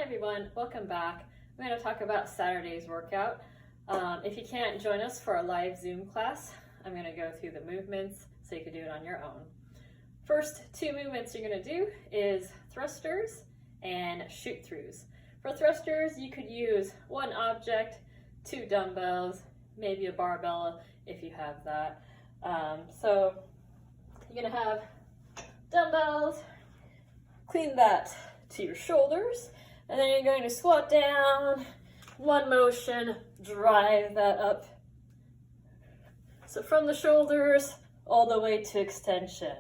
everyone, welcome back. I'm going to talk about Saturday's workout. If you can't join us for a live Zoom class, I'm going to go through the movements so you can do it on your own. First two movements you're going to do is thrusters and shoot throughs. For thrusters, you could use one object, 2 dumbbells, maybe a barbell if you have that. So you're going to have dumbbells, clean that to your shoulders, and then you're going to squat down, one motion, drive that up. So from the shoulders all the way to extension.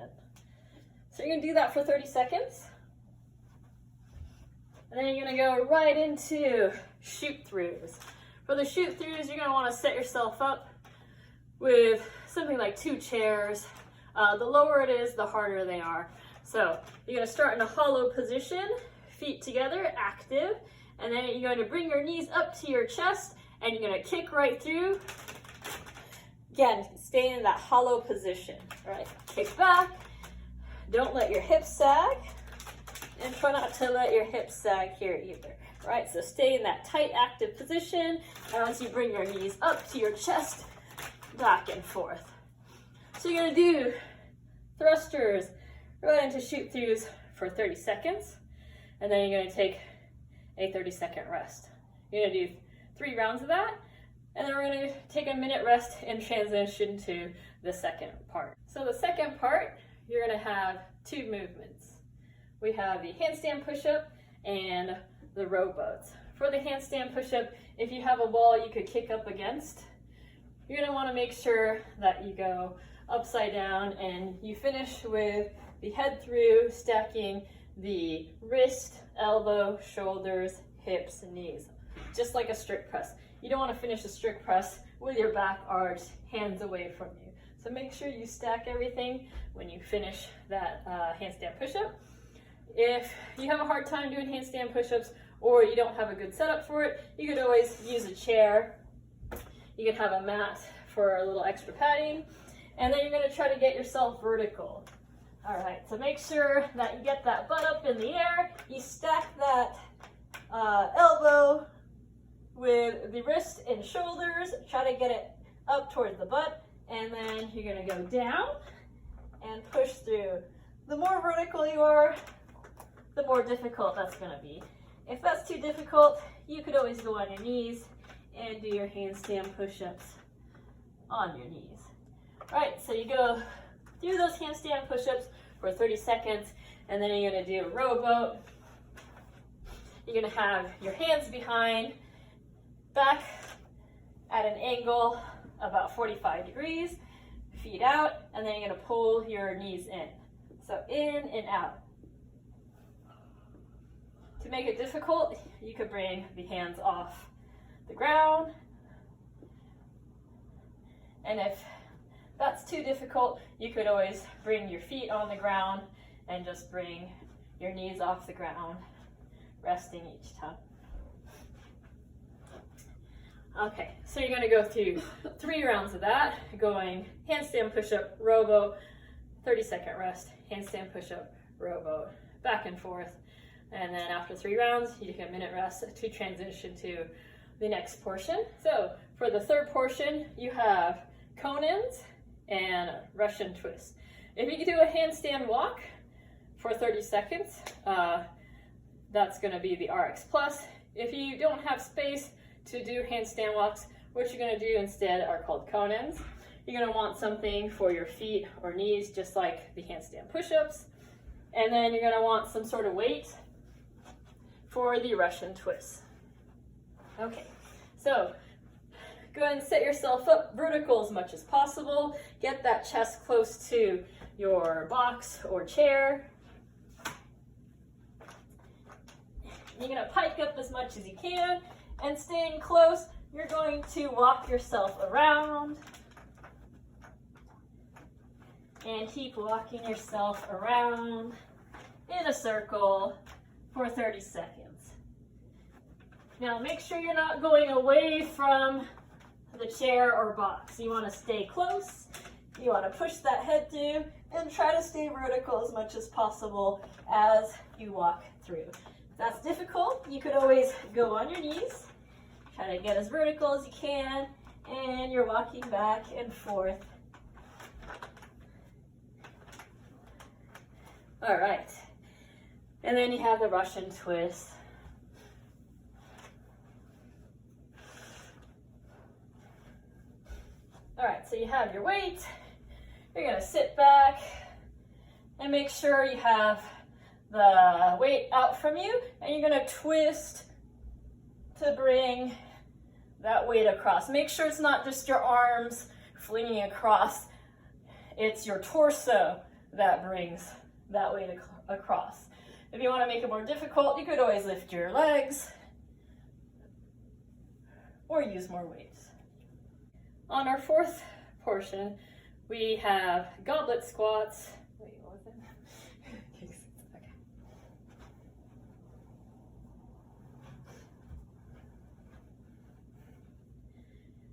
So you're going to do that for 30 seconds. And then you're going to go right into shoot throughs. For the shoot throughs, you're going to want to set yourself up with something like 2 chairs. The lower it is, the harder they are. So you're going to start in a hollow position, feet together, active, and then you're going to bring your knees up to your chest and you're going to kick right through. Again, stay in that hollow position. All right, kick back. Don't let your hips sag, and try not to let your hips sag here either. All right, so stay in that tight, active position, and once you bring your knees up to your chest, back and forth. So you're going to do thrusters right into shoot throughs for 30 seconds, and then you're going to take a 30-second rest. You're going to do 3 rounds of that, and then we're going to take a minute rest and transition to the second part. So the second part, you're going to have 2 movements. We have the handstand push-up and the rowboats. For the handstand push-up, if you have a wall you could kick up against, you're going to want to make sure that you go upside down and you finish with the head through, stacking the wrist, elbow, shoulders, hips, and knees, just like a strict press. You don't want to finish a strict press with your back arched, hands away from you. So make sure you stack everything when you finish that handstand push-up. If you have a hard time doing handstand push-ups or you don't have a good setup for it, you could always use a chair. You could have a mat for a little extra padding, and then you're going to try to get yourself vertical. All right, so make sure that you get that butt up in the air. You stack that elbow with the wrist and shoulders. Try to get it up towards the butt, and then you're going to go down and push through. The more vertical you are, the more difficult that's going to be. If that's too difficult, you could always go on your knees and do your handstand push-ups on your knees. All right, so you go through those handstand push-ups for 30 seconds, and then you're going to do a rowboat. You're going to have your hands behind, back at an angle about 45 degrees, feet out, and then you're going to pull your knees in. So in and out. To make it difficult, you could bring the hands off the ground. And if that's too difficult, you could always bring your feet on the ground and just bring your knees off the ground, resting each time. Okay, so you're going to go through 3 rounds of that, going handstand push-up, rowboat, 30-second rest, handstand push-up, rowboat, back and forth. And then after 3 rounds, you take a minute rest to transition to the next portion. So for the third portion, you have conans and Russian twist. If you do a handstand walk for 30 seconds, that's going to be the RX Plus. If you don't have space to do handstand walks, what you're going to do instead are called conans. You're going to want something for your feet or knees, just like the handstand push-ups. And then you're going to want some sort of weight for the Russian twist. Okay, so go ahead and set yourself up vertical as much as possible. Get that chest close to your box or chair. You're going to pike up as much as you can, and staying close, you're going to walk yourself around and keep walking yourself around in a circle for 30 seconds. Now make sure you're not going away from the chair or box. You want to stay close. You want to push that head through and try to stay vertical as much as possible as you walk through. If that's difficult, you could always go on your knees, try to get as vertical as you can, and you're walking back and forth. All right, and then you have the Russian twist. All right, so you have your weight. You're gonna sit back and make sure you have the weight out from you, and you're gonna twist to bring that weight across. Make sure it's not just your arms flinging across, it's your torso that brings that weight across. If you wanna make it more difficult, you could always lift your legs or use more weights. On our fourth portion, we have goblet squats. Wait, what was it? Okay.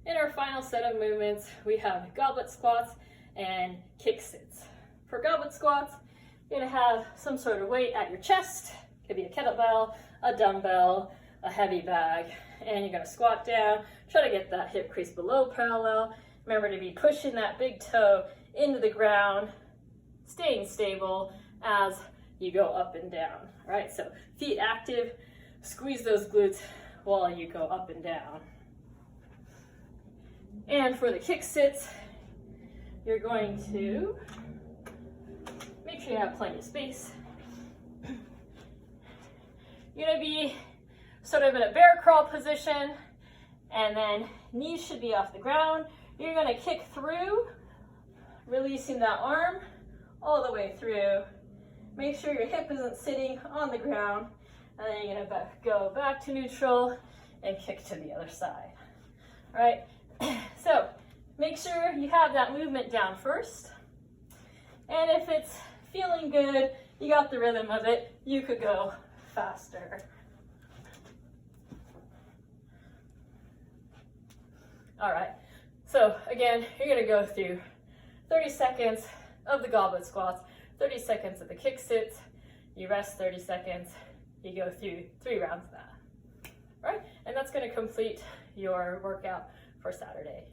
In our final set of movements, we have goblet squats and kick sits. For goblet squats, you're gonna have some sort of weight at your chest. It could be a kettlebell, a dumbbell, a heavy bag, and you're gonna squat down, try to get that hip crease below parallel. Remember to be pushing that big toe into the ground, staying stable as you go up and down, right? So feet active, squeeze those glutes while you go up and down. And for the kick sits, you're going to make sure you have plenty of space. You're gonna be sort of in a bear crawl position, and then knees should be off the ground. You're gonna kick through, releasing that arm all the way through. Make sure your hip isn't sitting on the ground, and then you're gonna go back to neutral and kick to the other side. All right, so make sure you have that movement down first, and if it's feeling good, you got the rhythm of it, you could go faster. All right, so again, you're gonna go through 30 seconds of the goblet squats, 30 seconds of the kick sits, you rest 30 seconds, you go through 3 rounds of that, all right? And that's gonna complete your workout for Saturday.